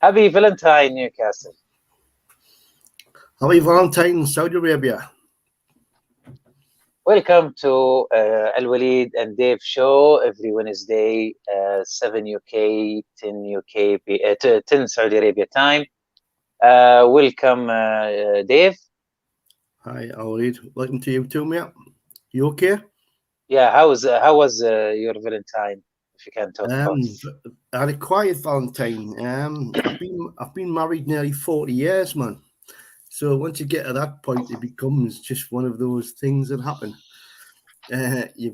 Happy Valentine, Newcastle. Happy Valentines, Saudi Arabia. Welcome to وليد and Dave show every Wednesday, 7 UK, 10 UK, 10 Saudi Arabia time. Welcome, Dave. Hi, وليد. Welcome to you too, mate. You okay? Yeah, how was your Valentine? If you can talk about. I had a quiet Valentine. I've been married nearly 40 years, man. So once you get to that point, it becomes just one of those things that happen. You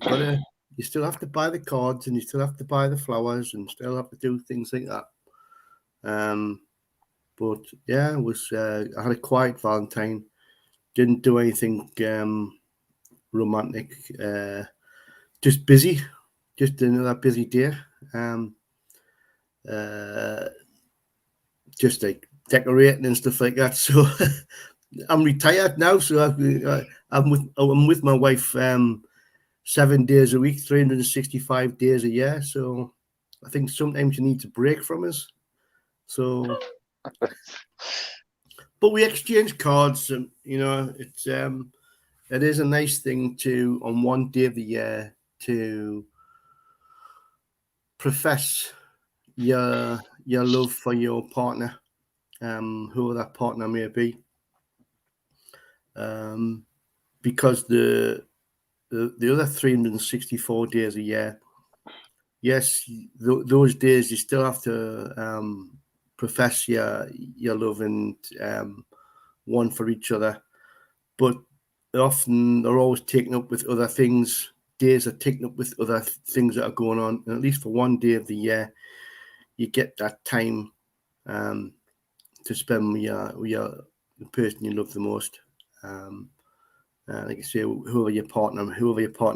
still have to buy the cards, and you still have to buy the flowers, and still have to do things like that. But yeah, I had a quiet Valentine. Didn't do anything romantic. Just busy. Just another busy day. Just like decorating and stuff like that. So I'm retired now, so I'm with my wife 7 days a week, 365 days a year. So I think sometimes you need to break from us. So, but we exchange cards, and it is a nice thing to, on one day of the year, to profess your love for your partner, whoever that partner may be, because the other 364 days a year, yes, those days you still have to profess your love and one for each other, but often they're always taken up with other things. Days are taken up with other things that are going on, and at least for one day of the year, you get that time to spend with the person you love the most. Like I say, whoever your partner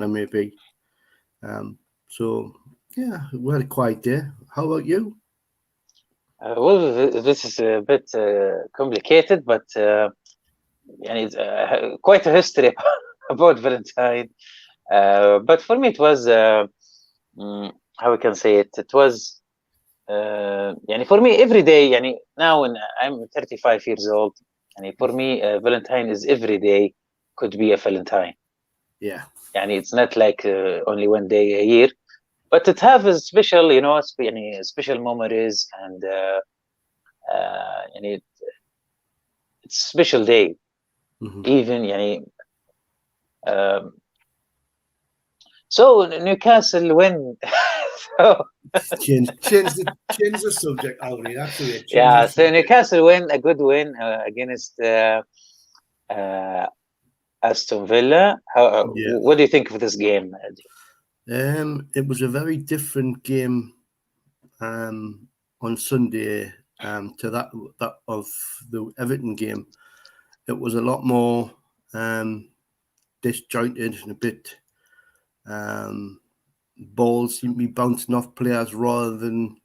may be. So yeah, we had a quiet day. How about you? Well, this is a bit complicated, but it's quite a history about Valentine. But for me, it was how we can say it. It was for me every day. Now when I'm 35 years old, for me, Valentine is every day could be a Valentine. Yeah. It's not like only one day a year, but it have a special, special memories, and it's special day. Mm-hmm. Even so Newcastle win. So change the subject, Alvin. That's it. Yeah, so Newcastle win, a good win against Aston Villa. What do you think of this game? It was a very different game on Sunday to that of the Everton game. It was a lot more disjointed and a bit balls seemed to be bouncing off players rather than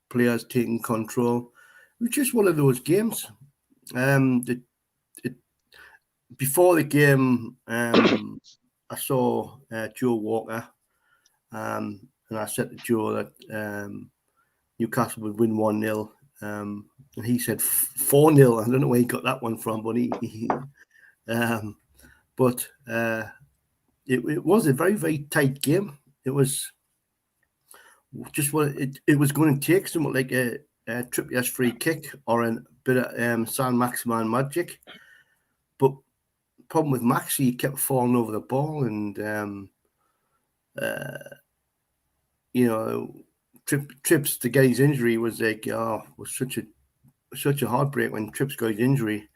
players taking control. It was just one of those games. Before the game, I saw Joe Walker, and I said to Joe that Newcastle would win 1-0, and he said 4-0. I don't know where he got that one from, but it was a very, very tight game. It was just what it was going to take, something like a Trippier's free kick or a bit of San Maximan magic. But the problem with Maxi, he kept falling over the ball, and Trips to get his injury was was such a heartbreak when Trips got his injury.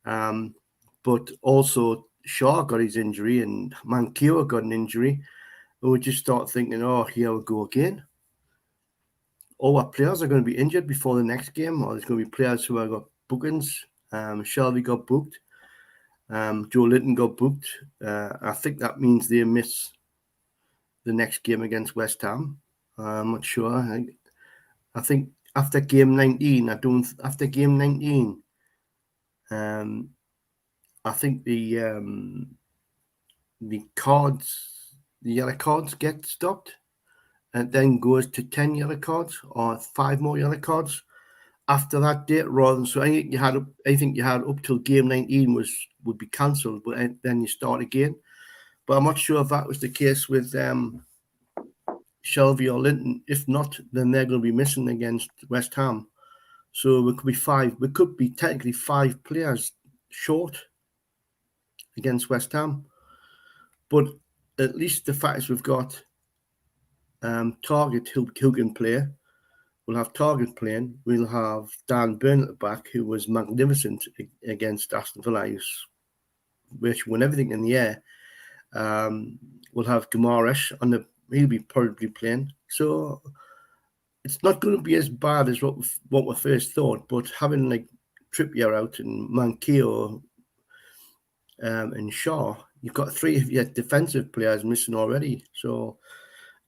But also Shaw got his injury and Mankiwa got an injury. And we just start thinking, oh, here we go again. All our players are going to be injured before the next game, or there's going to be players who have got bookings. Shelby got booked. Joe Linton got booked. I think that means they miss the next game against West Ham. I'm not sure. I think after game 19, I think the yellow cards get stopped, and then goes to 10 yellow cards or 5 more yellow cards. after that date, rather than so anything you had up till game 19 would be cancelled, but then you start again. But I'm not sure if that was the case with Shelby or Linton. If not, then they're going to be missing against West Ham. So we could be technically 5 players short against West Ham. But at least the fact is we've got Target who can play. We'll have Target playing. We'll have Dan Burn at the back, who was magnificent against Aston Villa, which won everything in the air. We'll have Guimaraes he'll be probably playing. So it's not going to be as bad as what we first thought. But having like Trippier out and Manquillo and Shaw, you've got 3 of your defensive players missing already. So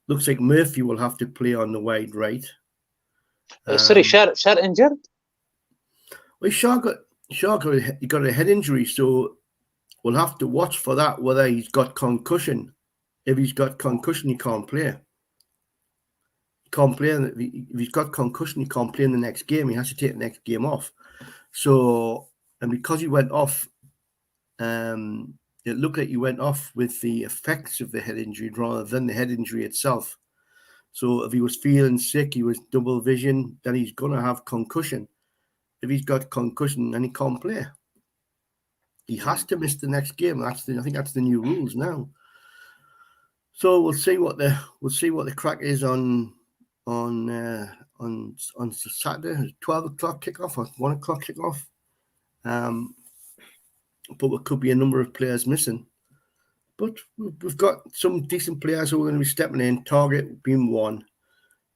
looks like Murphy will have to play on the wide right. Sorry, Shar injured? Well, Shaw got a head injury, so we'll have to watch for that, whether he's got concussion. If he's got concussion, he can't play. If he's got concussion, he can't play in the next game. He has to take the next game off. So, and because he went off, it looked like he went off with the effects of the head injury rather than the head injury itself. So if he was feeling sick, he was double vision, then he's going to have concussion. If he's got concussion, then he can't play. He has to miss the next game. I think that's the new rules now. So we'll see what the crack is on Saturday. 12 o'clock kickoff or 1 o'clock kickoff. But there could be a number of players missing. But we've got some decent players who are going to be stepping in. Target being one.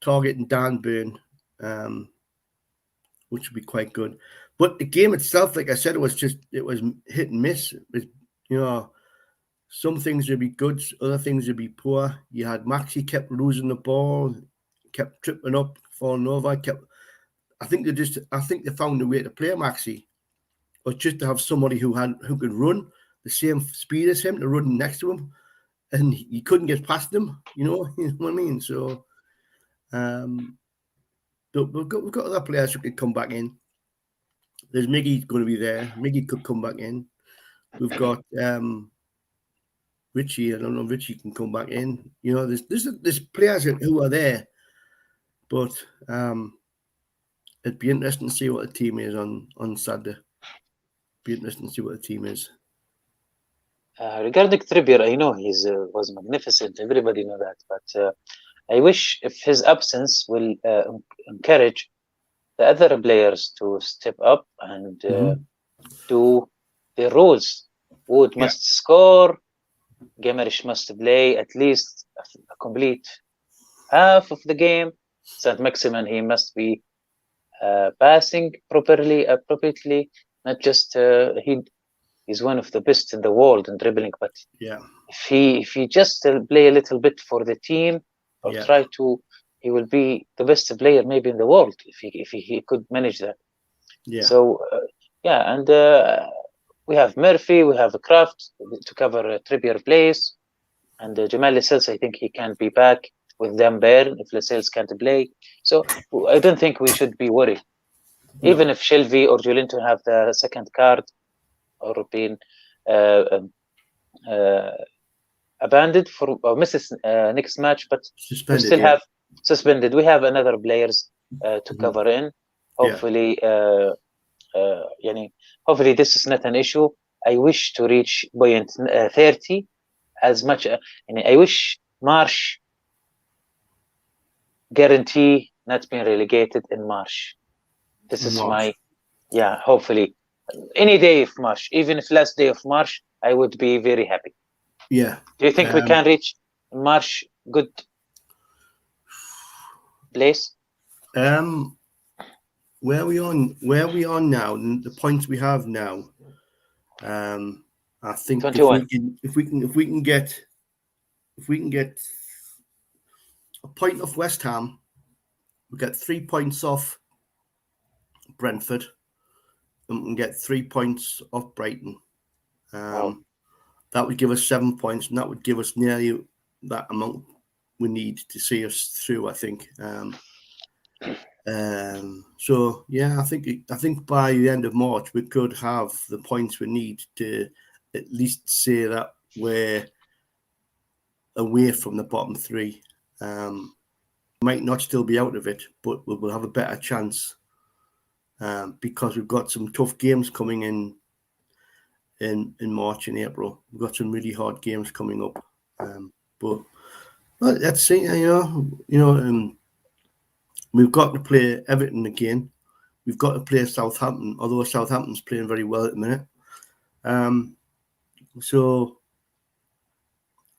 Target and Dan Burn, which would be quite good. But the game itself, like I said, it was hit and miss. It was, some things would be good, other things would be poor. You had Maxi kept losing the ball, kept tripping up, falling over. I think they found a way to play Maxi, or just to have somebody who could run the same speed as him to run next to him, and he couldn't get past him. You know what I mean? So, but we've got other players who could come back in. There's Miggy going to be there. Miggy could come back in. We've got Richie. I don't know if Richie can come back in. There's players who are there, but it'd be interesting to see what the team is on Saturday. Be interesting to see what the team is. Regarding Trippier, I know he was magnificent. Everybody know that, but I wish if his absence will encourage the other players to step up and do their roles. Wood must score. Guimaraes must play at least a complete half of the game. Saint Maximin, he must be passing appropriately, not just he's one of the best in the world in dribbling, but if he just play a little bit for the team or try to, he will be the best player maybe in the world if he could manage that. So and we have Murphy, we have Kraft to cover Trippier place, and Jamal Lascelles, I think he can be back with them there if Lascelles can't play. So I don't think we should be worried. No. Even if Shelby or Joelinton have the second card or been abandoned for or misses next match, but we still have suspended. We have another players to cover in. Hopefully, hopefully this is not an issue. I wish to reach point 30 as much. I wish March guarantee not being relegated in March. This is my hopefully any day of March, even if last day of March, I would be very happy. Yeah. Do you think we can reach March good place? Where are we on now? The points we have now. I think 21. if we can get a point off West Ham, we get 3 points off Brentford, and we can get 3 points off Brighton. That would give us 7 points, and that would give us nearly that amount we need to see us through, I think. So yeah, I think by the end of March we could have the points we need to at least say that we're away from the bottom three. Might not still be out of it, but we'll have a better chance because we've got some tough games coming in March and April. We've got some really hard games coming up, but well, let's see. We've got to play Everton again. We've got to play Southampton, although Southampton's playing very well at the minute. So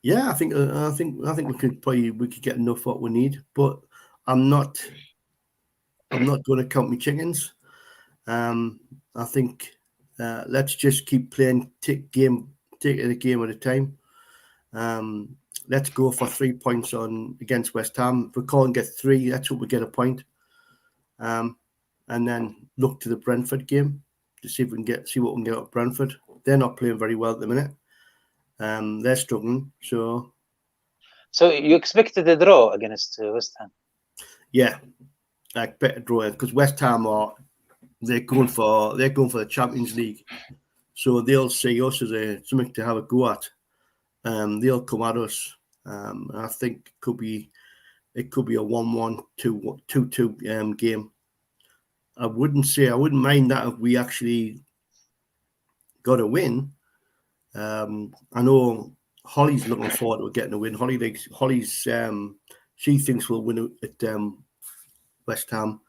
yeah, I think we could get enough what we need, but I'm not going to count my chickens. I think let's just keep playing, take it a game at a time. Let's go for 3 points against West Ham. If we can't get 3, that's what we get a point. And then look to the Brentford game to see if we can see what we can get at Brentford. They're not playing very well at the minute. They're struggling. So you expected a draw against West Ham? Yeah, like better draw because West Ham they're going for the Champions League, so they'll see us as something to have a go at. They'll come at us. I think it could be a 1-1, 2-2 game. I wouldn't mind that if we actually got a win. I know Holly's looking forward to getting a win. Holly's she thinks we'll win at West Ham,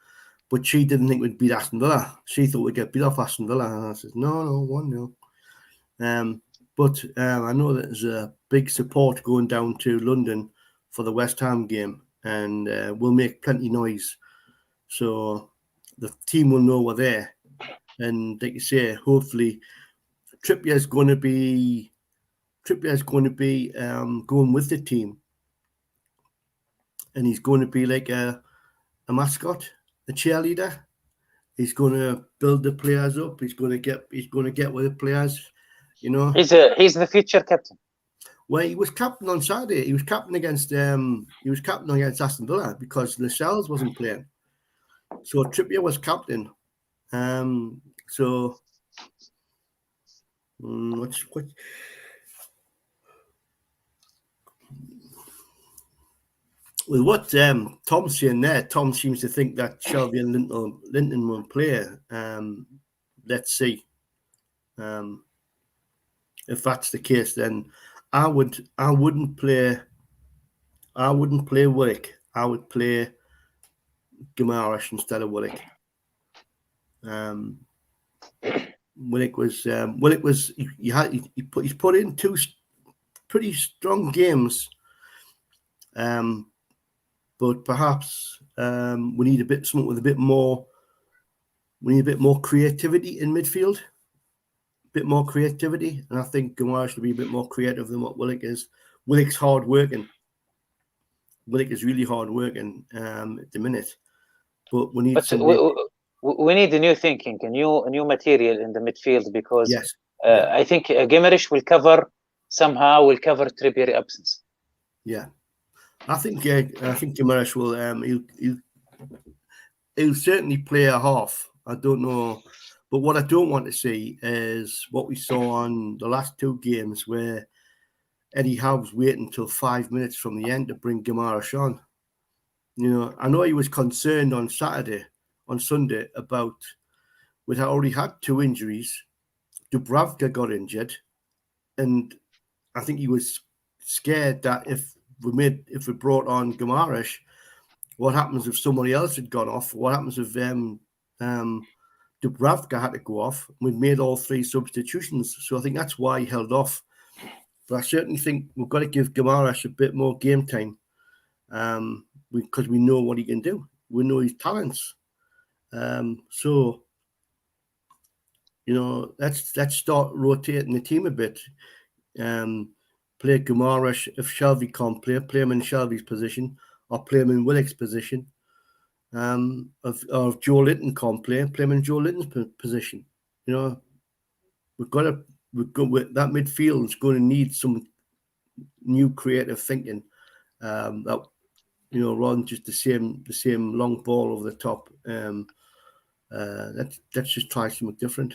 but she didn't think we'd beat Aston Villa. She thought we'd get beat off Aston Villa. And I said, no, 1-0. But I know that there's a big support going down to London for the West Ham game, and we'll make plenty noise. So the team will know we're there. And like you say, hopefully Trippier's going to be going with the team, and he's going to be like a mascot, a cheerleader. He's going to build the players up. He's going to get with the players. He's the future captain. Well, he was captain on Saturday. He was captain against Aston Villa because Lascelles wasn't playing. So Trippier was captain. So what? With what Tom's saying there, Tom seems to think that Shelby and Linton will play. Let's see. If that's the case, then I wouldn't play Willick. I would play Guimaraes instead of Willick. Willick was he's put in 2 pretty strong games. But perhaps we need something with a bit more. We need a bit more creativity in midfield. And I think Guimaraes should be a bit more creative than what Willick is. Willick's hard working. Willick is really hard working at the minute, but we need we need a new thinking, a new material in the midfield because yes. I think Guimaraes will cover Trippier's absence. Yeah, I think Guimaraes will. He'll certainly play a half. I don't know. But what I don't want to see is what we saw on the last 2 games where Eddie Howe's waiting until 5 minutes from the end to bring Guimaraes on. I know he was concerned on Sunday about we'd already had 2 injuries. Dubravka got injured, and I think he was scared that if we brought on Guimaraes, what happens if somebody else had gone off? What happens if Dubravka had to go off? We've made all 3 substitutions, so I think that's why he held off. But I certainly think we've got to give Guimaraes a bit more game time because we know what he can do. We know his talents. So let's start rotating the team a bit. Play Guimaraes if Shelby can't play him in Shelby's position, or play him in Willick's position. If Joe Linton can't play him in Joe Linton's position. We've got that midfield is going to need some new creative thinking. That rather than just the same long ball over the top. Let's just try something different.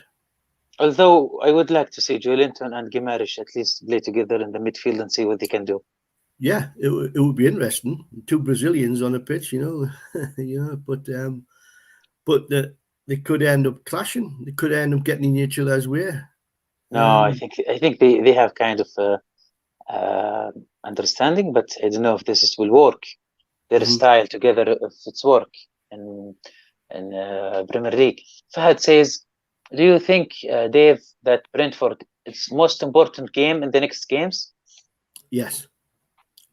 Although I would like to see Joelinton and Guimaraes at least play together in the midfield and see what they can do. Yeah, it would be interesting. Two Brazilians on a pitch, but they could end up clashing. They could end up getting in each other's way. No, I think they have kind of understanding, but I don't know if this will work. Their style together, if it's work in Premier League. Fahad says, do you think, Dave, that Brentford it's most important game in the next games? Yes,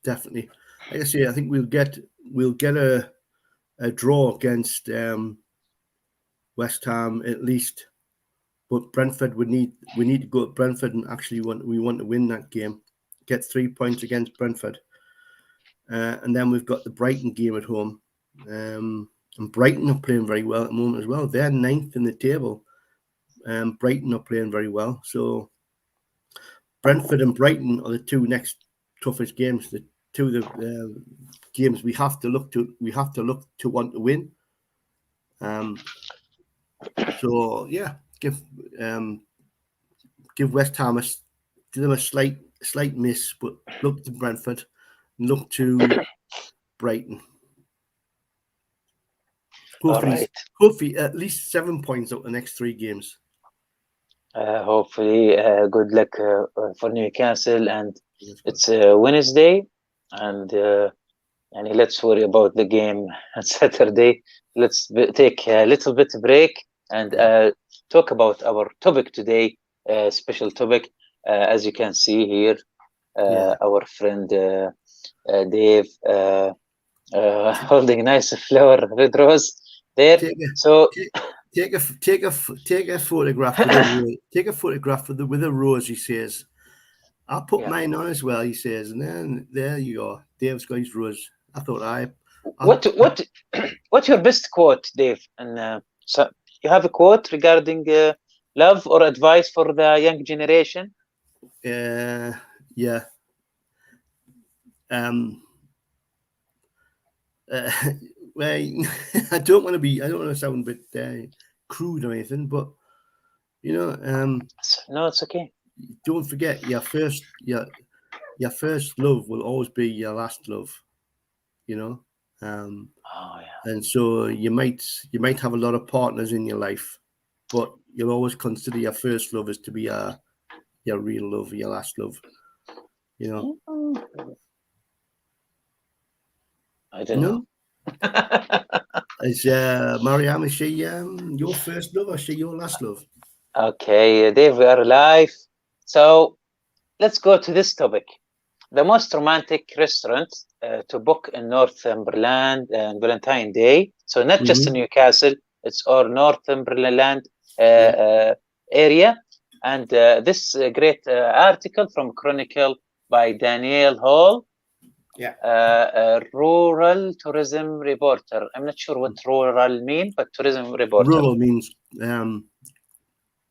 definitely. Like I say, I think we'll get a draw against West Ham at least, but Brentford we need to go to Brentford and actually we want to win that game, get 3 points against Brentford, and then we've got the Brighton game at home, and Brighton are playing very well at the moment as well. They're 9th in the table. Brighton are playing very well, so Brentford and Brighton are the two next toughest games. The two of the games we have to look to want to win. So yeah, give West Ham a slight miss, but look to Brentford, look to Brighton. Hopefully at least 7 points out the next 3 games. Hopefully, good luck for Newcastle, and it's Wednesday, and let's worry about the game on Saturday. Let's take a little bit of break and talk about our topic today, special topic. As you can see here, our friend Dave holding a nice flower red rose there. Take a photograph. Take a photograph with a rose. He says, "I'll put mine on as well." He says, and then there you go. Dave's got his rose. I thought what's your best quote, Dave? And so you have a quote regarding love or advice for the young generation? Yeah. Well, I don't want to sound a bit crude or anything, but no, it's okay. Don't forget your first love will always be your last love, and so you might have a lot of partners in your life, but you'll always consider your first love as to be your real love, your last love, I don't know. Is Mariam, is she your first love or is she your last love? Okay, Dave, we are live. So let's go to this topic. The most romantic restaurant to book in Northumberland on Valentine's Day. So not just in Newcastle, it's all Northumberland area. And this great article from Chronicle by Danielle Hall. A rural tourism reporter. I'm not sure what rural mean, but tourism reporter. Rural means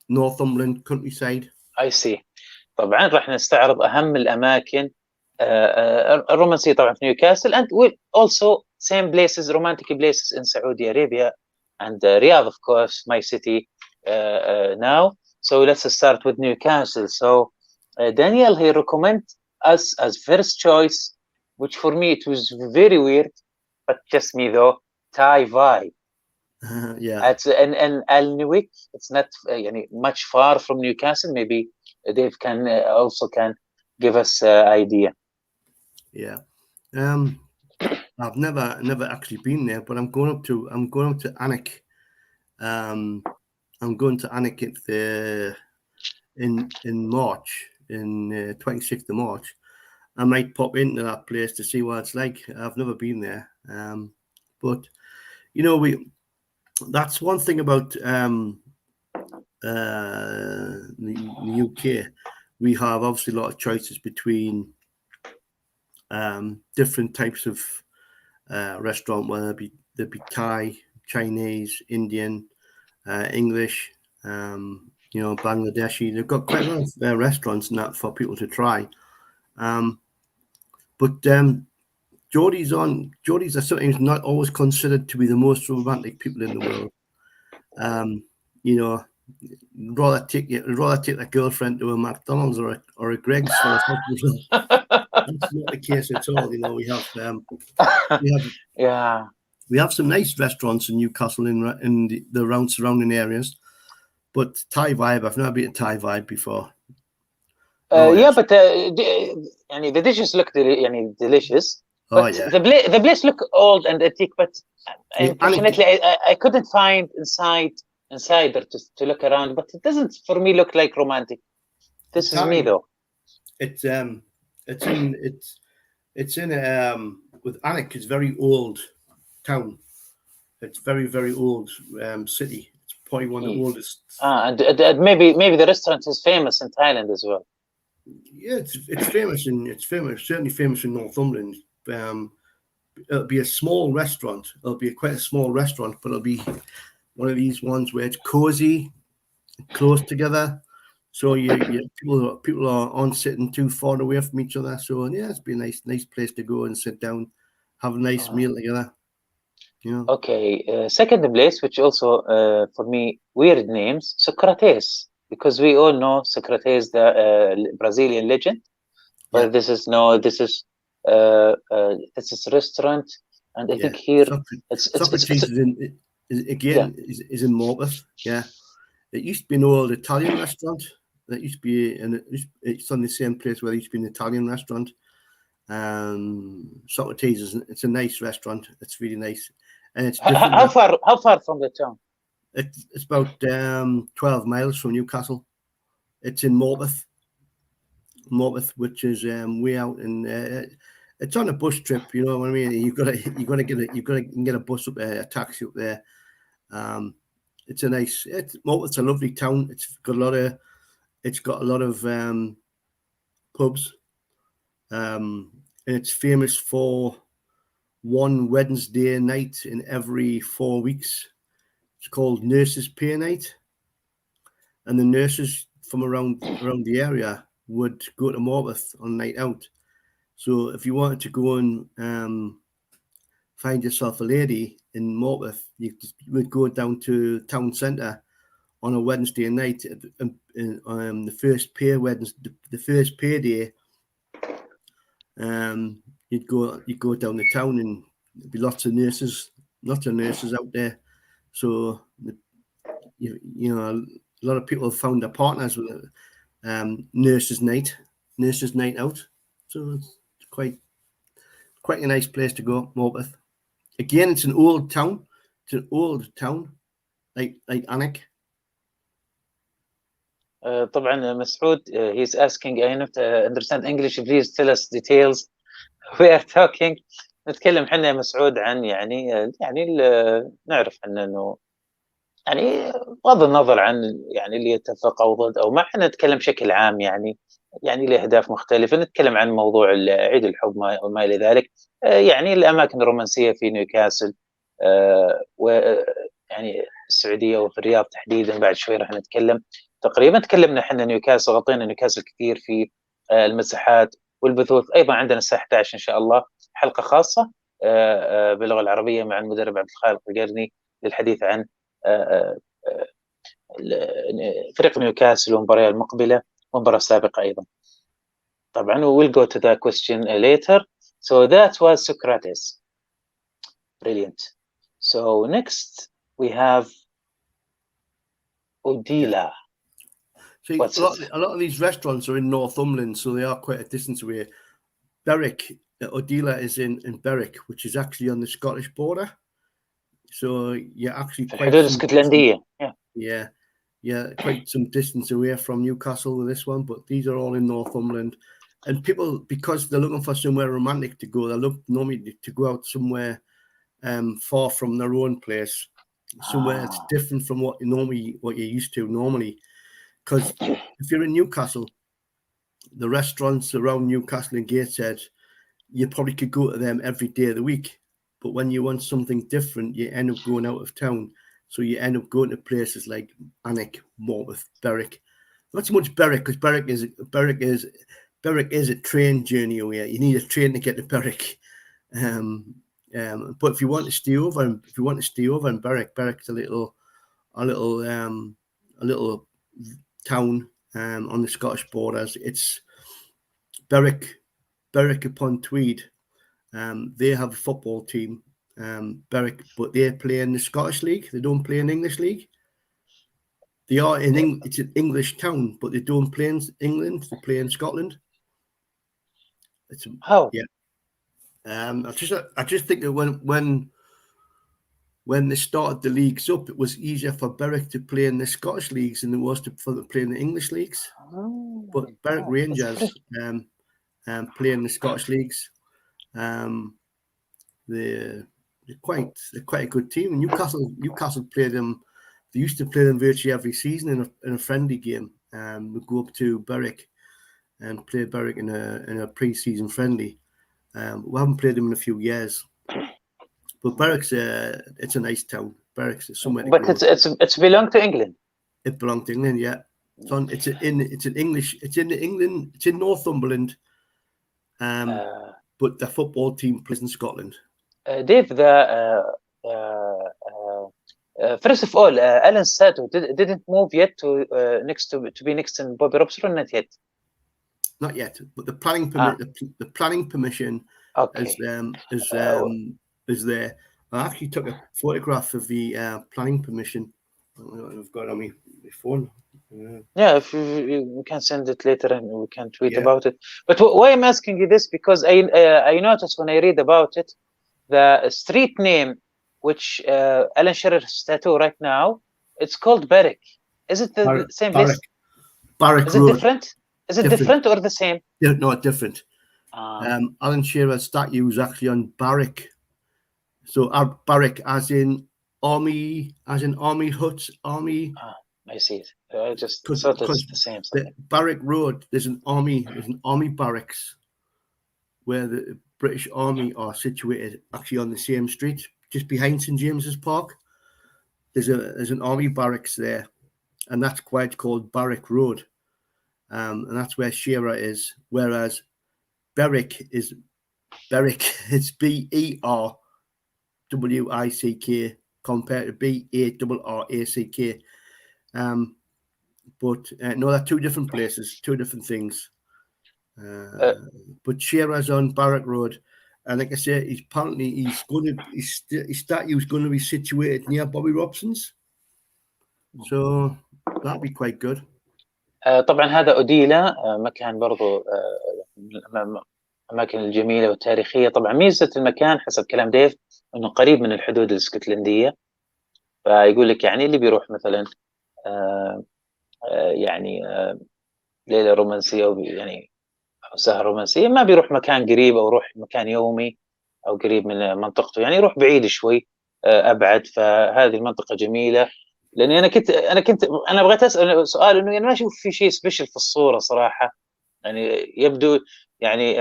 Northumberland countryside. I see. طبعا راح نستعرض أهم الأماكن الرومانسية طبعا في نيوكاسل, and also same places, romantic places in Saudi Arabia and Riyadh, of course, my city now. So let's start with Newcastle. So Daniel, he recommend us as first choice, which for me it was very weird, but just me though, Thai vibe. It's in Alnwick. It's not much far from Newcastle. Maybe Dave can also give us idea. Yeah, I've never actually been there, but I'm going up to Alnwick. I'm going to Alnwick in March, in 26th of March. I might pop into that place to see what it's like. I've never been there, but that's one thing about the UK. We have obviously a lot of choices between different types of restaurant, whether they be Thai, Chinese, Indian, English, Bangladeshi. They've got quite a lot of restaurants and that for people to try. But Geordies are sometimes not always considered to be the most romantic people in the world. You know, rather take a girlfriend to a McDonald's or a Greg's for a hospital. That's not the case at all. You know, we have Yeah. we have some nice restaurants in Newcastle in the around surrounding areas, but Thai Vibe, I've never been to Thai Vibe before. Yeah, yes. but يعني the dishes look يعني delicious. Oh, But yeah. the place look old and antique, but Yeah, unfortunately I couldn't find inside there to look around. But it doesn't for me look like romantic. This is me though. It's in with Anik. It's very old town. It's very, very old city. It's probably one of the oldest. And maybe the restaurant is famous in Thailand as well. Yeah, it's famous certainly famous in Northumberland. It'll be a small restaurant. It'll be quite a small restaurant, but it'll be one of these ones where it's cozy, close together. So people aren't sitting too far away from each other. So yeah, it's be a nice place to go and sit down, have a nice meal together. Yeah. Okay, second place, which also for me weird names, Socrates, because we all know Socrates, the Brazilian legend. But Yeah. this is restaurant, and I think here Socrates is in Morpeth. Yeah, it used to be an old Italian restaurant. That used to be, and it's on the same place where it used to be an Italian restaurant. Socrates it's a nice restaurant. It's really nice, and it's different. How far from the town? It's about 12 miles from Newcastle. It's in Morpeth, which is way out in. It's on a bus trip. You know what I mean? You've got to get a bus up there, a taxi up there. It's Morpeth's a lovely town. It's got a lot of pubs. And it's famous for one Wednesday night in every 4 weeks. It's called Nurses' Pay Night, and the nurses from around the area would go to Morpeth on night out. So if you wanted to go and find yourself a lady in Morpeth, you would go down to town centre on a Wednesday night, the first pay day. You'd go down the town, and there'd be lots of nurses out there. So you know, a lot of people have found their partners with nurses' night out. So it's quite a nice place to go, Morpeth. Again, it's an old town. Like Anik. طبعا مسعود, he's asking, I not understand English, please tell us details. We are talking, نتكلم حنا يا مسعود عن يعني نعرف انه يعني بغض النظر عن يعني اللي يتفق او ضد او ما، احنا نتكلم بشكل عام يعني لاهداف مختلفه، نتكلم عن موضوع عيد الحب وما الى ذلك. يعني الاماكن الرومانسيه في نيوكاسل، ويعني السعوديه وفي الرياض تحديدا. بعد شوي راح نتكلم. تقريبا تكلمنا احنا نيوكاسل، غطينا نيوكاسل كثير في المساحات والبثوث. ايضا عندنا الساعه 11 ان شاء الله حلقه خاصه باللغه العربيه مع المدرب عبد الخالق القرني للحديث عن فريق نيوكاسل والمباريات المقبله والمباراه السابقه ايضا. طبعا we'll go to the question later. So that was Socrates. Brilliant. So next we have Odila. See, a lot of these restaurants are in Northumberland, so they are quite a distance away. Berwick, Odila is in Berwick, which is actually on the Scottish border. So you're actually quite quite some distance away from Newcastle with this one, but these are all in Northumberland. And people, because they're looking for somewhere romantic to go, they look normally to go out somewhere far from their own place, somewhere that's different from what you're used to normally. Because if you're in Newcastle, the restaurants around Newcastle and Gateshead, you probably could go to them every day of the week. But when you want something different, you end up going out of town. So you end up going to places like Anik, Morpeth, Berwick. Not so much Berwick, because Berwick is a train journey away. You need a train to get to Berwick. But if you want to stay over, in Berwick's a little town on the Scottish borders. It's Berwick upon Tweed. They have a football team, Berwick, but they play in the Scottish League. They don't play in English League. They are in it's an English town, but they don't play in England. They play in Scotland. How? Yeah. I just think that when they started the leagues up, it was easier for Berwick to play in the Scottish leagues than it was to play in the English leagues. But Berwick Rangers play in the Scottish leagues. They're quite a good team. Newcastle played them. They used to play them virtually every season in a friendly game. We go up to Berwick and play Berwick in a pre-season friendly. We haven't played them in a few years. But Berwick's it's a nice town. Berwick's somewhere to but go. it's belonged to England. It belonged to England, yeah. It's in Northumberland. But the football team plays in Scotland. Dave, first of all, Alan Sato didn't move yet to be next in Bobby Robson, or not yet? Not yet, but the planning permission is there. I actually took a photograph of the planning permission. I've got it on my phone. Yeah, if we can send it later and we can tweet about it. But why I'm asking you this, because I noticed when I read about it, the street name which Alan Shearer's tattoo right now, it's called Berwick. Is it the same place? Berwick Is it Road. different? Is it different or the same? No, different. Alan Shearer's statue is actually on Berwick. So Berwick as in army huts, army. I see it. I just thought it's the same. The Berwick Road, there's an army barracks where the British Army are situated, actually on the same street, just behind St James's Park. There's an army barracks there, and that's why it's called Berwick Road. And that's where Shearer is. Whereas Berwick, it's Berwick compared to Barrack. But no, they're two different places, two different things. But Shearer's on Berwick Road, and like I say, his statue is going to be situated near Bobby Robson's, so that'd be quite good. طبعا هذا أوديلا مكان برضو الأماكن الجميلة والتاريخية. طبعا ميزة المكان حسب كلام ديف إنه قريب من الحدود الاسكتلندية، فيقول لك يعني اللي بيروح مثلا يعني ليلة رومانسية أو يعني سهرة رومانسية، ما بيروح مكان قريب أو يروح مكان يومي أو قريب من منطقته، يعني يروح بعيد شوي أبعد. فهذه المنطقة جميلة. لأني أنا بغيت أسأل سؤال، إنه أنا ما أشوف في شيء سبيشل في الصورة صراحة، يعني يبدو يعني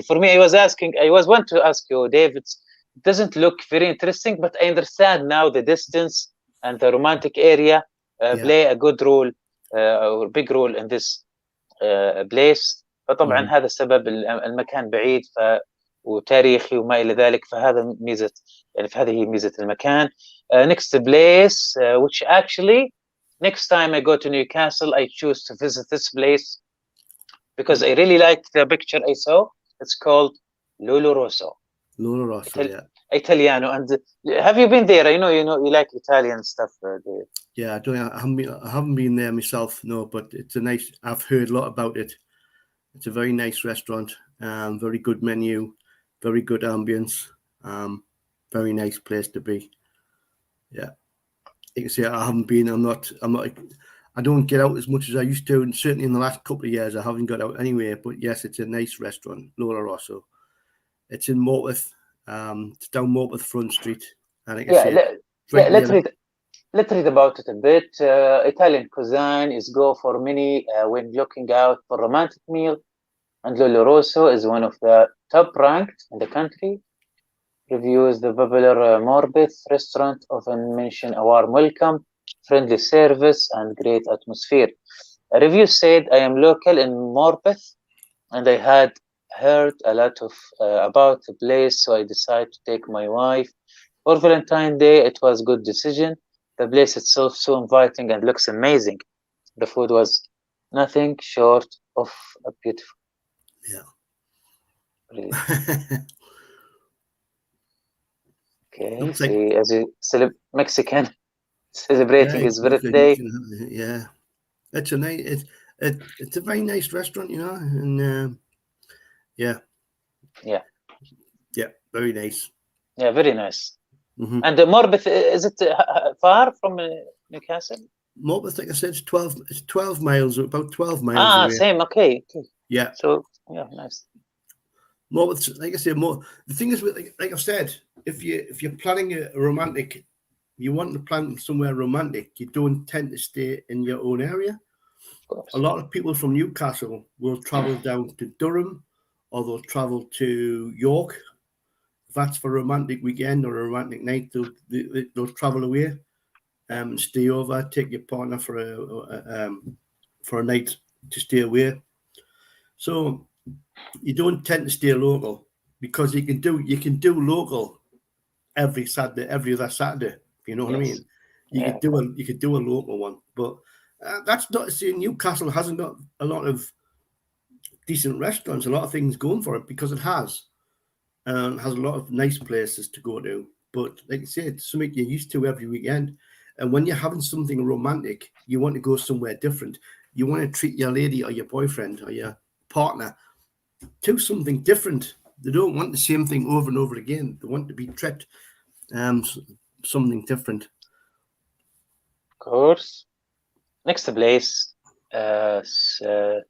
for me I want to ask you, Dave, it doesn't look very interesting, but I understand now the distance and the romantic area play a good role or big role in this place. فطبعا هذا السبب، المكان بعيد وتاريخي وما إلى ذلك، فهذا ميزة يعني، فهذه هي ميزة المكان. Next place which actually next time I go to Newcastle I choose to visit this place because I really like the picture I saw. It's called Lolo Rosso. Yeah. Italiano. And have you been there? I know you like Italian stuff. Yeah, I haven't been there myself, no, but it's a nice. I've heard a lot about it. It's a very nice restaurant. Very good menu, very good ambience. Very nice place to be. Yeah, you can see I haven't been. I don't get out as much as I used to, and certainly in the last couple of years I haven't got out anywhere. But yes, it's a nice restaurant, Lolo Rosso. It's in Morpeth. It's down Morpeth Front Street, and let's read about it a bit. Italian cuisine is go for many when looking out for romantic meal, and Lolo Rosso is one of the top ranked in the country. Reviews: the popular Morpeth restaurant often mention a warm welcome, friendly service, and great atmosphere. A review said, I am local in Morpeth and I had heard a lot of about the place, so I decided to take my wife for Valentine's Day. It was a good decision. The place itself so inviting and looks amazing. The food was nothing short of beautiful. Yeah. Really. Okay, Looks like, see, as a Mexican yeah, celebrating his exactly. birthday. Yeah, it's a nice, it's a very nice restaurant, you know, and yeah, Yeah, very nice. yeah, very nice. Mm-hmm. And Morbith, is it far from Newcastle? Morpeth, like I said, it's 12 miles, about 12 miles Ah, away. same. Okay, okay. Yeah. So yeah, nice. Morpeth, like I said, the thing is, like I've said, if you're planning a romantic, you want to plan somewhere romantic, you don't tend to stay in your own area. Of course. A lot of people from Newcastle will travel down to Durham, or they'll travel to York. If that's for a romantic weekend or a romantic night, they'll travel away and stay over, take your partner for a night to stay away. So you don't tend to stay local, because you can do local every Saturday, every other Saturday. You know what I Yes. mean? You Yeah. could do a local one, but that's not to say Newcastle hasn't got a lot of decent restaurants, a lot of things going for it, because it has a lot of nice places to go to. But like I said, it's something you're used to every weekend. And when you're having something romantic, you want to go somewhere different. You want to treat your lady or your boyfriend or your partner to something different. They don't want the same thing over and over again. They want to be treated something different. Of course. Next place,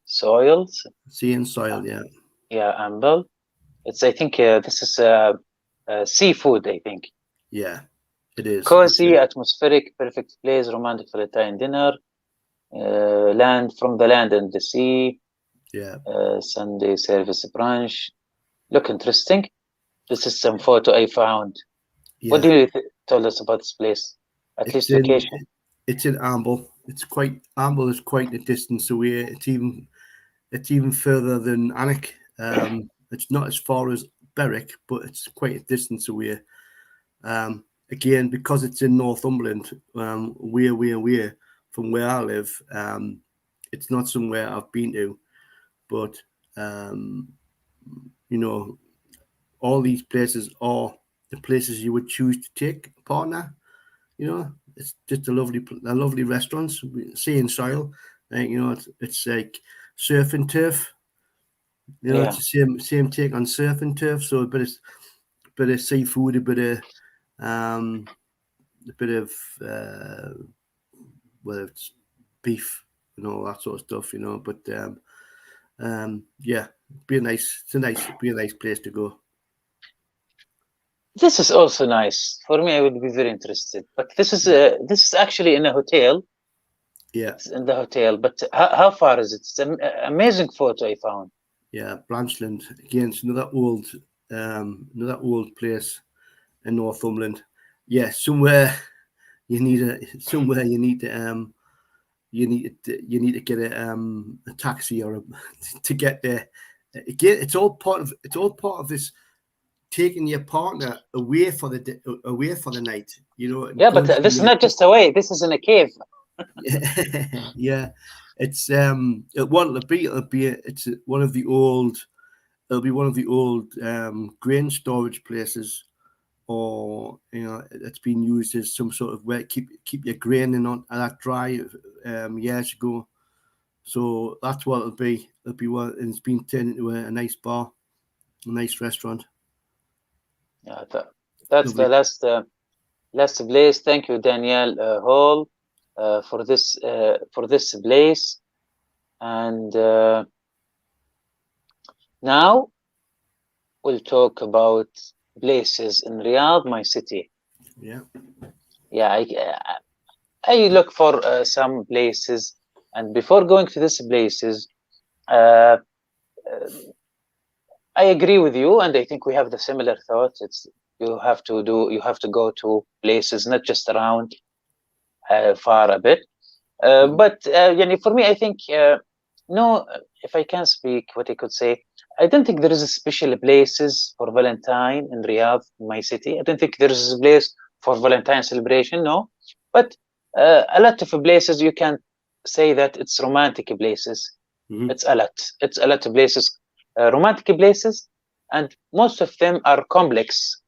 soils. Sea and soil, yeah. Yeah, amble. It's. I think this is seafood. I think. Yeah, it is. Cozy, atmospheric, perfect place, romantic Valentine dinner. Land from the land and the sea. Yeah. Sunday service brunch. Look interesting. This is some photo I found. Yeah. What do you tell us about this place? At least location. It's in Amble. Amble is quite a distance away. It's even further than Alnwick. It's not as far as Berwick, but it's quite a distance away. Again, because it's in Northumberland, way from where I live. It's not somewhere I've been to, but you know, all these places are the places you would choose to take a partner. You know, it's just a lovely restaurants. Sea and soil, you know, it's like surf and turf. You know, it's the same take on surf and turf. So a bit of seafood, a bit of whether it's beef and all that sort of stuff. You know, but yeah, be a nice place to go. This is also nice for me. I would be very interested. But this is actually in a hotel. Yeah, it's in the hotel. But how far is it? It's an amazing photo I found. Yeah, Branchland again. It's another old place in Northumberland. Yeah, somewhere you need to get a taxi or to get there. Again, it's all part of this taking your partner away for the night. You know. Yeah, but this is not just away. This is in a cave. Yeah, it's it's one of the old. It'll be one of the old grain storage places, or you know, it's been used as some sort of way keep your grain in on that dry years ago. So that's what it'll be. It'll be one, and it's been turned into a nice bar, a nice restaurant. Yeah, that's the last place. Thank you, Danielle Hall, for this place. And now we'll talk about places in Riyadh, my city. Yeah. I look for some places, and before going to these places, I agree with you, and I think we have the similar thoughts. You have to go to places not just around, far a bit. But for me, I think no. If I can speak, what I could say, I don't think there is a special places for Valentine in Riyadh, in my city. I don't think there is a place for Valentine celebration, no. But a lot of places you can say that it's romantic places. Mhm. It's a lot. It's a lot of places, romantic places, and most of them are complex.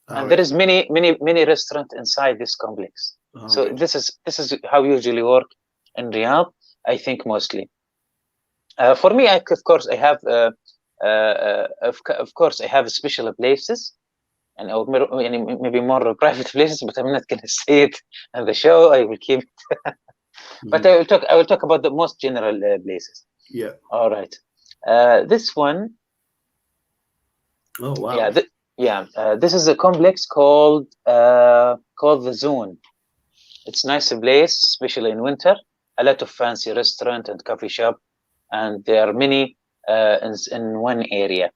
And there is many restaurants inside this complex. So this is how usually work in Riyadh. I think mostly. For me, of course, I have of course I have special places, and or maybe more private places, but I'm not going to say it on the show. I will keep it. But I will talk about the most general places. Yeah. All right. This one. Oh wow. This is a complex called the Zone. It's a nice place, especially in winter. A lot of fancy restaurant and coffee shop, and there are many in one area.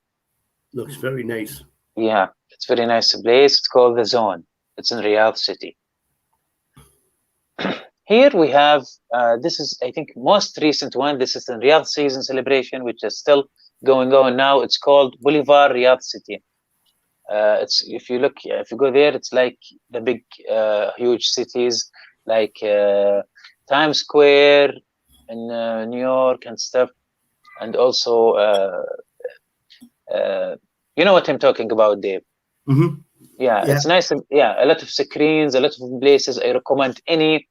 Looks very nice. Yeah, it's very nice place. It's called the Zone. It's in Riyadh city. Here we have this is I think most recent one. This is the Riyadh season celebration, which is still going on now. It's called Boulevard Riyadh City. It's if you go there, it's like the big huge cities like Times Square in New York and stuff, and also you know what I'm talking about, Dave. Mm-hmm. Yeah, it's nice. Yeah, a lot of screens, a lot of places. I recommend any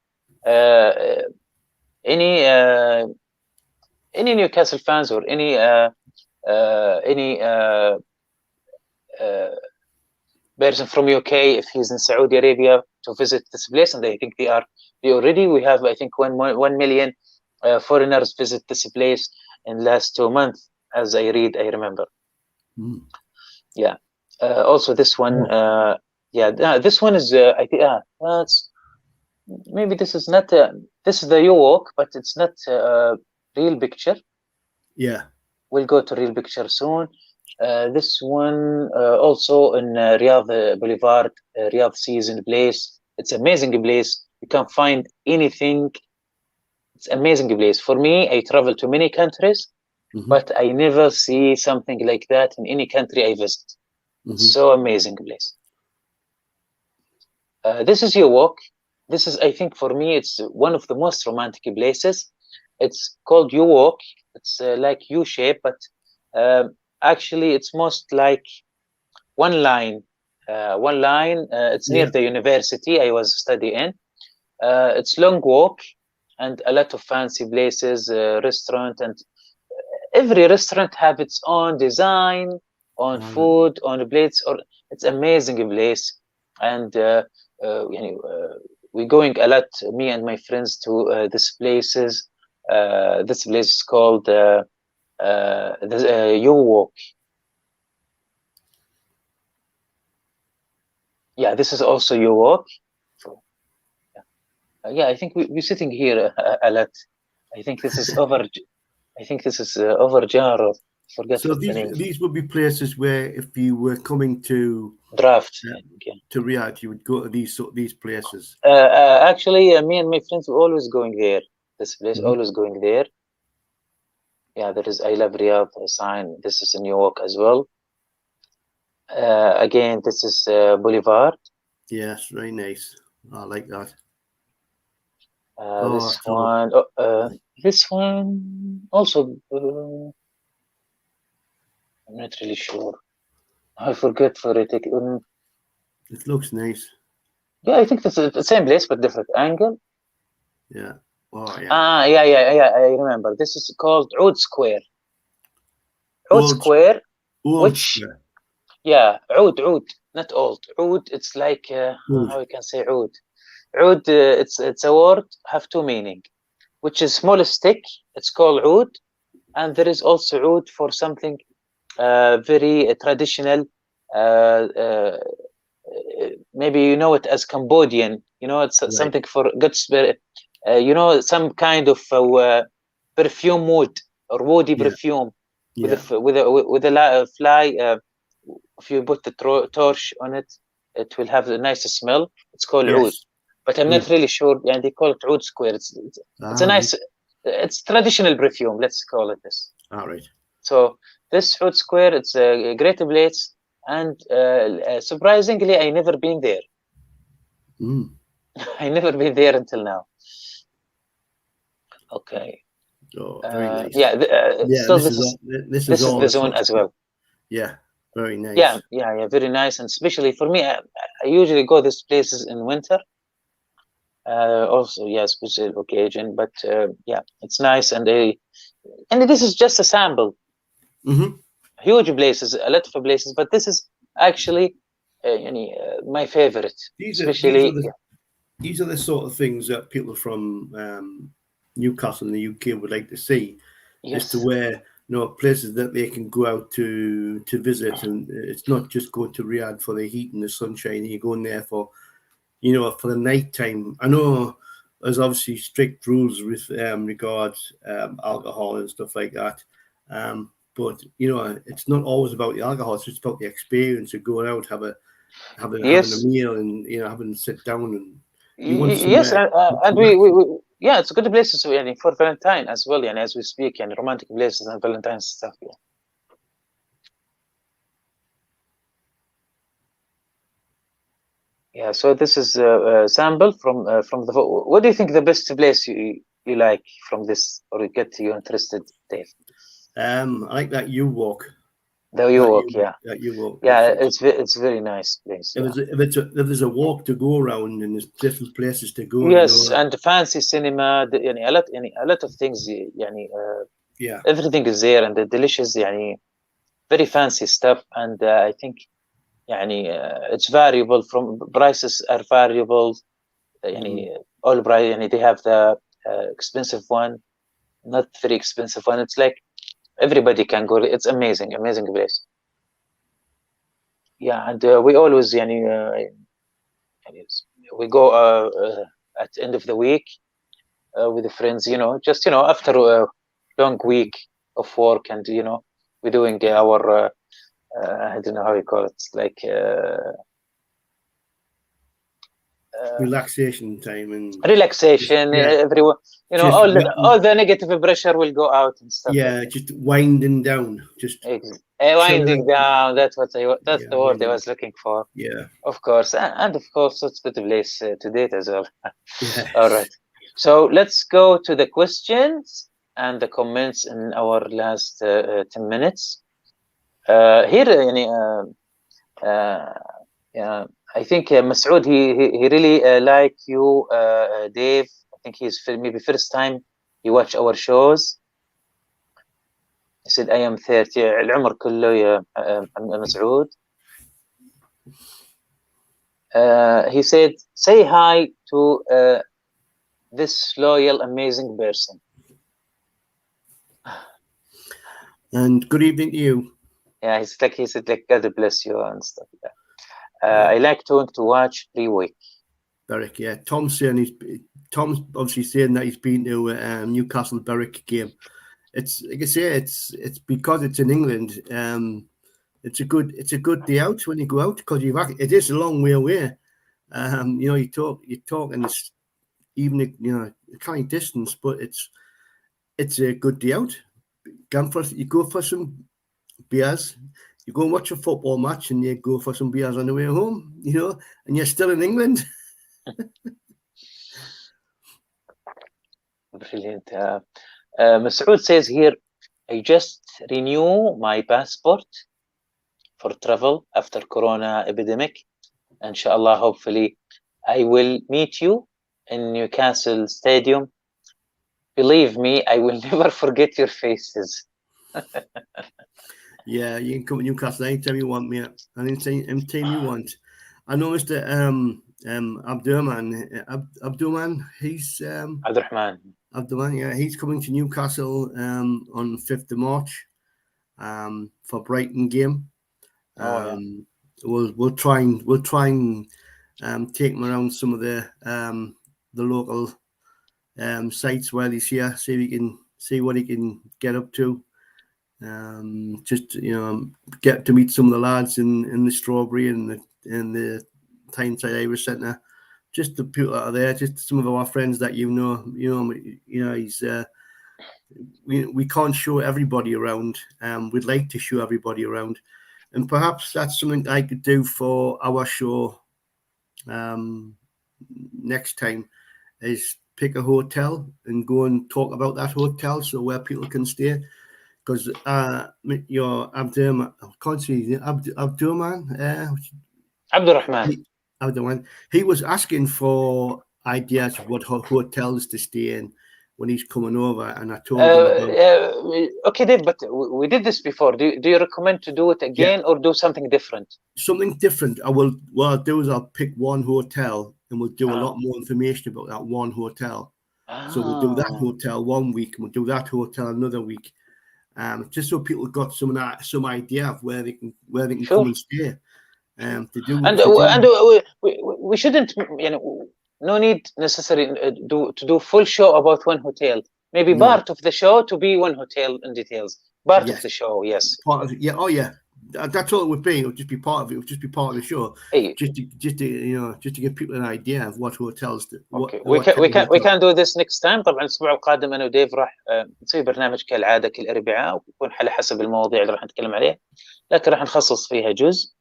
Newcastle fans or any person from UK, if he's in Saudi Arabia, to visit this place. And I think we have I think 1 million foreigners visit this place in last 2 months, as I remember. Yeah. Also this one this one is I think that's maybe this is not this is the you walk, but it's not a real picture. Yeah, we'll go to real picture soon. This one also in Riyadh Boulevard, Riyadh season place. It's amazing place. You can find anything. It's amazing place. For me, I travel to many countries, but I never see something like that in any country I visit. It's so amazing place. This is your walk. This is, I think, for me, it's one of the most romantic places. It's called U Walk. It's like U shape, but actually, it's most like one line. It's near the university I was studying. It's long walk and a lot of fancy places, restaurant, and every restaurant have its own design, on food, on plates. Or it's amazing place, and we're going a lot. Me and my friends to these places. This place is called U Walk. Yeah, this is also U Walk. So, I think we're sitting here a lot. I think this is over. I think this is over Jar. Forget so the name. These would be places where, if you were coming to Draft to Riyadh, you would go to these places. Actually, me and my friends were always going there. This place, always going there. Yeah, there is I Love Riyadh sign. This is in New York as well. Again, this is Boulevard. Yes, very nice. I like that. This one also. I'm not really sure. I forget for it. It looks nice. Yeah, I think it's the same place but different angle. Yeah. Oh yeah. I remember. This is called Oud Square. Oud Square. Square. Yeah, Oud, not old. Oud. It's like how you can say Oud. Oud. It's a word have two meaning, which is small stick. It's called Oud, and there is also Oud for something very traditional. Maybe you know it as Cambodian. You know, it's something for good spirit. You know, some kind of perfume wood or woody perfume with a fly. If you put the torch on it, it will have a nice smell. It's called oud, but I'm not really sure. And they call it Oud Square. It's a nice, it's traditional perfume. Let's call it this. All right. So this Saud Square, it's a great place, and surprisingly, I never been there. I never been there until now. Okay. Oh, very nice. Yeah. Still, this is the zone as well. Yeah, very nice. Yeah, very nice, and especially for me, I usually go these places in winter. Also, yeah, special occasion, but yeah, it's nice, and this is just a sample. Huge places, a lot of places, but this is actually my favorite. These are the sort of things that people from Newcastle in the UK would like to see. Yes. As to where places that they can go out to visit, and it's not just going to Riyadh for the heat and the sunshine. You're going there for for the night time. I know there's obviously strict rules with regards alcohol and stuff like that. But it's not always about the alcohol. It's just about the experience of going out, having a meal, and having to sit down and yes, and we yeah, it's a good places for Valentine as well, and as we speak, and romantic places and Valentine's stuff. Yeah, so this is a sample from the. What do you think the best place you like from this, or get you interested, Dave? I like that you walk. That you walk. Yeah, it's very nice place. If there's a walk to go around and there's different places to go. Yes, and fancy cinema, a lot of things. Yeah, everything is there, and the delicious, very fancy stuff, and I think. It's variable, from prices are variable. All price, they have the expensive one, not very expensive one. It's like everybody can go. It's amazing place. Yeah, and we always, we go at the end of the week with the friends. Just after a long week of work, and we're doing our. I don't know how you call it. It's like relaxation time and relaxation. Everyone, all the negative pressure will go out and stuff. Yeah, just winding down. Just winding down. That's the word I was looking for. Yeah, of course, and of course, it's a good place to date as well. All right. So let's go to the questions and the comments in our last 10 minutes. Here, I think Masoud, he really like you, Dave. I think he's maybe first time he watch our shows. He said, I am 30. العمر كله يا مسعود. He said, say hi to this loyal, amazing person. And good evening to you. Yeah, he said God bless you and stuff like that. I like to watch every week. Berwick, yeah. Tom's obviously saying that he's been to a Newcastle Berwick game. It's like I say, it's because it's in England. It's a good day out when you go out, because it is a long way away. You talk and it's even a kind of distance, but it's a good day out. You go for some beers, you go and watch a football match, and you go for some beers on the way home, and you're still in England. Brilliant. Masoud says here, I just renew my passport for travel after Corona epidemic. Inshallah, hopefully, I will meet you in Newcastle Stadium. Believe me, I will never forget your faces. Yeah, you can come to Newcastle anytime you want, mate. Anytime you want. I know Mr. Abdurrahman. He's Abdurrahman. Yeah, he's coming to Newcastle on 5th of March for Brighton game. We'll try and take him around some of the local sites while he's here. See if he can see what he can get up to. Just get to meet some of the lads in the Strawberry and the Tyneside Irish Centre. Just the people that are there, just some of our friends that he's we can't show everybody around. We'd like to show everybody around, and perhaps that's something I could do for our show next time, is pick a hotel and go and talk about that hotel, so where people can stay. Because your Abdurman, I can't see Abdurman, Abdurman, he was asking for ideas of what hotels to stay in when he's coming over, and I told him about. Okay, Dave, but we did this before. Do you recommend to do it again, or do something different? Something different. What I'll do is I'll pick one hotel, and we'll do a lot more information about that one hotel. So we'll do that hotel 1 week, and we'll do that hotel another week, just so people got some idea of where they can come and stay. We shouldn't, no need necessarily to do full show about one hotel. Maybe part of the show to be one hotel in details. Part of the show, yes. Part of it, yeah. Oh yeah. That's all it would be. It would just be part of it. It would just be part of the show. Just to give people an idea of what hotels. We can do this next time. طبعا الأسبوع القادم أنا وديف راح نسوي برنامج كالعادة كل أربعاء، ويكون على حسب المواضيع اللي راح نتكلم عليها، لكن راح نخصص فيها جزء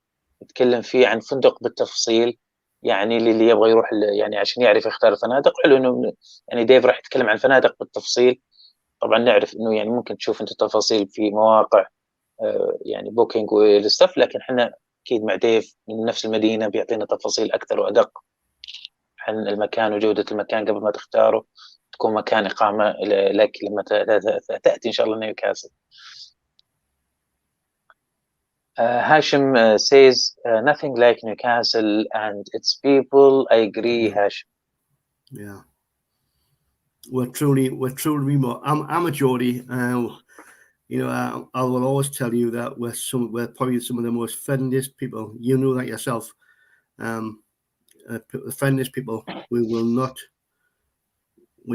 نتكلم فيه عن فندق بالتفصيل، يعني اللي يبغى يروح يعني عشان يعرف يختار الفنادق. حلو إنه يعني ديف راح يتكلم عن فنادق بالتفصيل. طبعا نعرف إنه يعني ممكن تشوف أنت تفاصيل في مواقع يعني بوكينج والستاف، لكن احنا اكيد مع ديف من نفس المدينه بيعطينا تفاصيل اكثر وادق عن المكان وجوده المكان قبل ما تختاره، تكون مكان اقامه لك لما تاتي ان شاء الله نيوكاسل. Hashim says nothing like Newcastle and its people. I agree, Hashim. Yeah, we're truly remote. I'm a Geordie. I will always tell you that we're probably some of the most friendliest people. You know that yourself. The friendliest people. We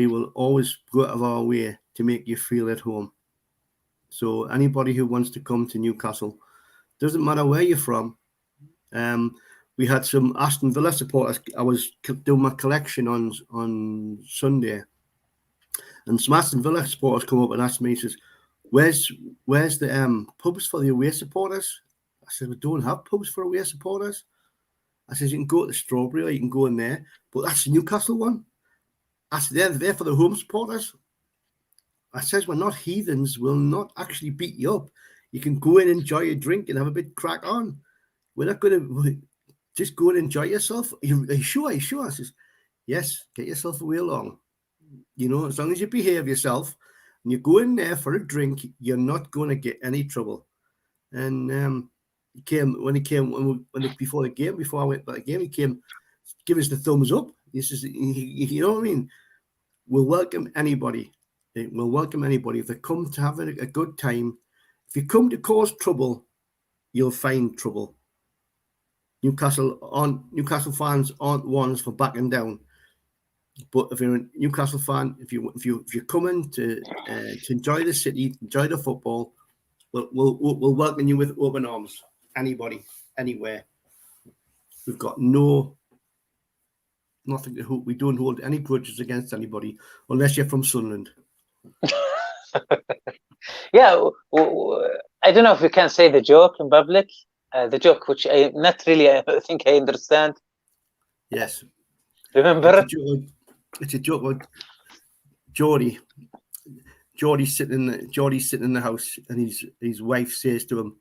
will always go out of our way to make you feel at home. So anybody who wants to come to Newcastle, doesn't matter where you're from. We had some Aston Villa supporters. I was doing my collection on Sunday, and some Aston Villa supporters come up and asked me, he says, Where's the pubs for the away supporters? I said, we don't have pubs for away supporters. I said, you can go to the Strawberry or you can go in there, but that's the Newcastle one. I said, they're there for the home supporters. I says, we're not heathens. We'll not actually beat you up. You can go and enjoy your drink and have a bit crack on. We're not going to just go and enjoy yourself. Are you sure? I says, yes, get yourself away along. As long as you behave yourself, and you go in there for a drink, you're not going to get any trouble. And before I went back the game, he came, give us the thumbs up. He says, you know what I mean? We'll welcome anybody. We'll welcome anybody. If they come to have a good time, if you come to cause trouble, you'll find trouble. Newcastle fans aren't ones for backing down. But if you're a Newcastle fan, if you're coming to enjoy the city, enjoy the football, we'll welcome you with open arms. Anybody, anywhere. We've got nothing to hold. We don't hold any grudges against anybody unless you're from Sunderland. Yeah, I don't know if we can say the joke in public. The joke, which I not really, I think I understand. Yes. Remember? It's a joke about Geordie. Geordie's sitting in the house, and his wife says to him,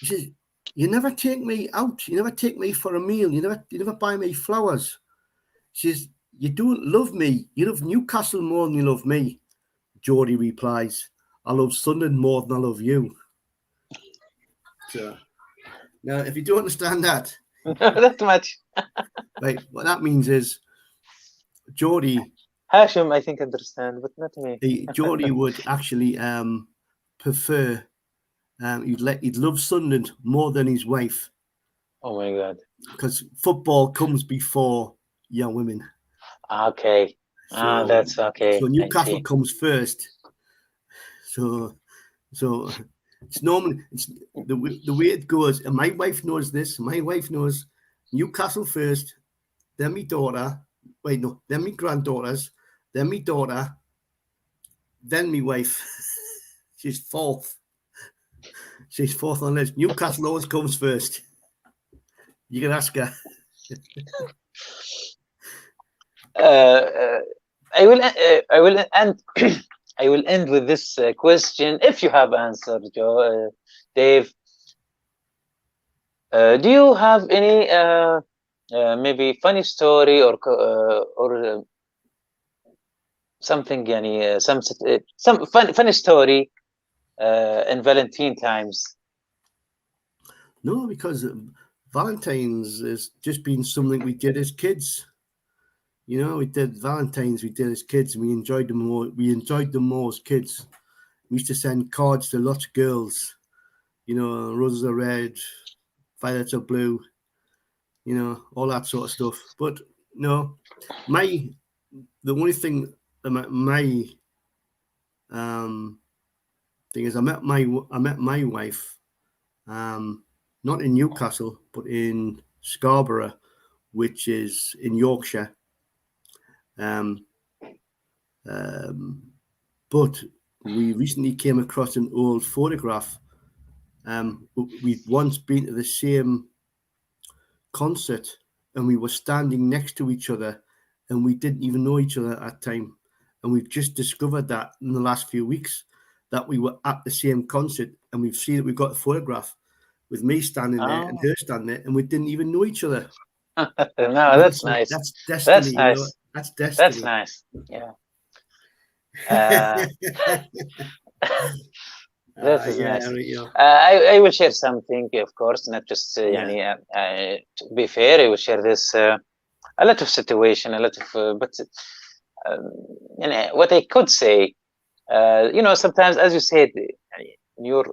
he says, "You never take me out. You never take me for a meal. You never buy me flowers." She says, "You don't love me. You love Newcastle more than you love me." Geordie replies, "I love Sunderland more than I love you." So, now, if you don't understand that, not much. Right, what that means is Geordie. Hashim, I think, understand, but not me. Geordie would actually prefer. He'd love Sunderland more than his wife. Oh my God! Because football comes before young women. Okay. That's okay. So Newcastle comes first. So it's normally the way it goes. And my wife knows this. My wife knows Newcastle first, then my daughter. Wait, no, then my granddaughters, then my daughter, then my wife, she's fourth. She's fourth on the list. Newcastle always comes first. You can ask her. I will end. I will end with this question. If you have answered, Dave, do you have any maybe funny story or something? Some funny story in Valentine times? No, because Valentine's has just been something we did as kids. You know, we did Valentine's. We did as kids, and we enjoyed them more. We enjoyed them more as kids. We used to send cards to lots of girls. You know, roses are red, violets are blue. You know, all that sort of stuff. But no, the only thing my thing is, I met my wife, not in Newcastle, but in Scarborough, which is in Yorkshire. But we recently came across an old photograph. We'd once been to the same concert, and we were standing next to each other, and we didn't even know each other at that time. And we've just discovered that in the last few weeks that we were at the same concert, and we've got a photograph with me standing there and her standing there, and we didn't even know each other. No, that's nice. That's destiny. That's nice. You know? That's destiny. That's nice. Yeah. That is nice. I will share something, of course, not just to be fair. I will share this a lot of situation, a lot of, but what I could say, sometimes, as you said, in your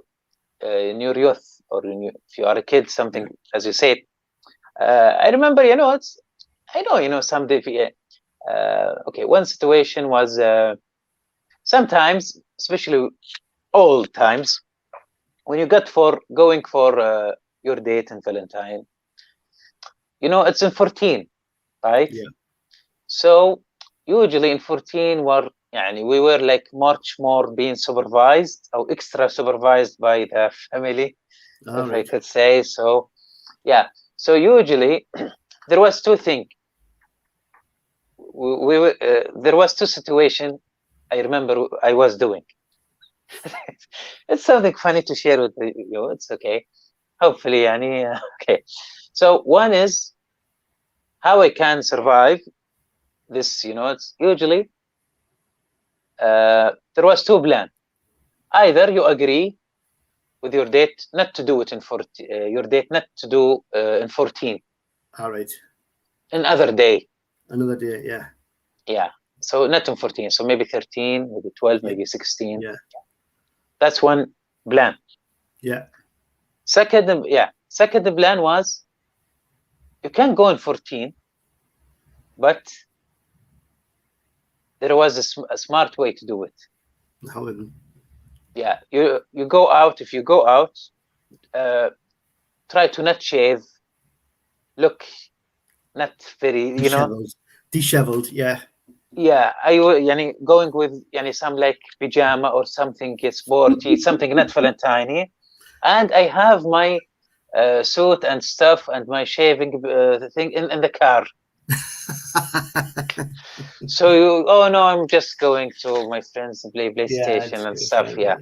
youth, or if you are a kid, something, as you said, I remember, someday, okay, one situation was sometimes, especially old times, when you going for your date in Valentine, it's in 14, right? Yeah. So usually in 14 we were like much more being supervised or extra supervised by the family, if I could say so. Yeah. So usually there was two things. There was two situations I remember I was doing. It's something funny to share with you. It's okay. Hopefully, okay. So one is how I can survive this. It's usually there was two plans. Either you agree with your date not to do it in 14. Your date not to do in 14. All right. Another day. Another day. Yeah. Yeah. So not in 14. So maybe 13, maybe 12, maybe 16. Yeah. That's one plan. Yeah. Second plan was you can go in 14, but there was a smart way to do it. How? Yeah, you go out. If you go out, try to not shave. Look, not very, disheveled. Yeah. Yeah, going with some like pajama or something sporty, something not Valentine, and I have my suit and stuff and my shaving thing in the car. So I'm just going to my friends and play PlayStation and stuff. Yeah.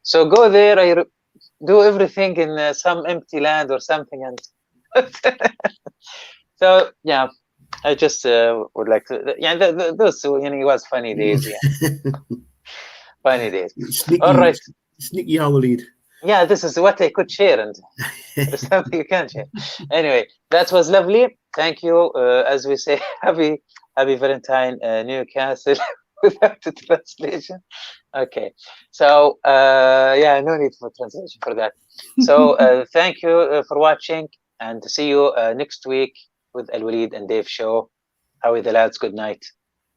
So go there. I do everything in some empty land or something, and so yeah. I just would like to. Yeah, those it was funny days. Yeah, funny days. All right, sneaky وليد. Yeah, this is what I could share, and there's something you can't share. Anyway, that was lovely. Thank you. As we say, happy Valentine Newcastle without the translation. Okay, so no need for translation for that. So thank you for watching, and see you next week with الوليد and Dave show. How are the lads? Good night.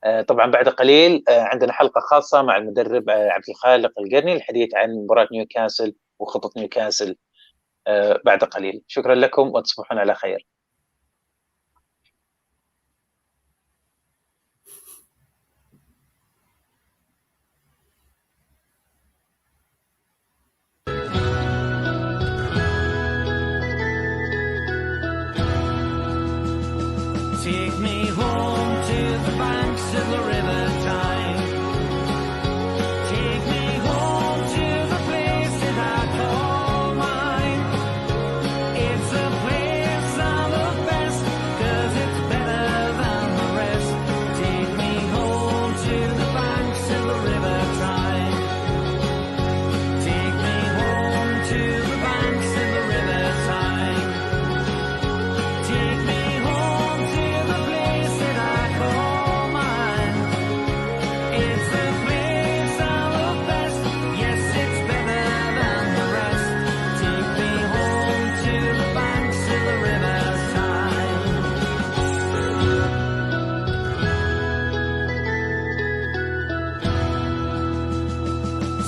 طبعا بعد قليل عندنا حلقة خاصة مع المدرب عبد الخالق القرني للحديث عن مباراة نيوكاسل وخطط نيوكاسل بعد قليل. شكرا لكم وتصبحون على خير.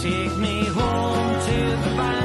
Take me home to the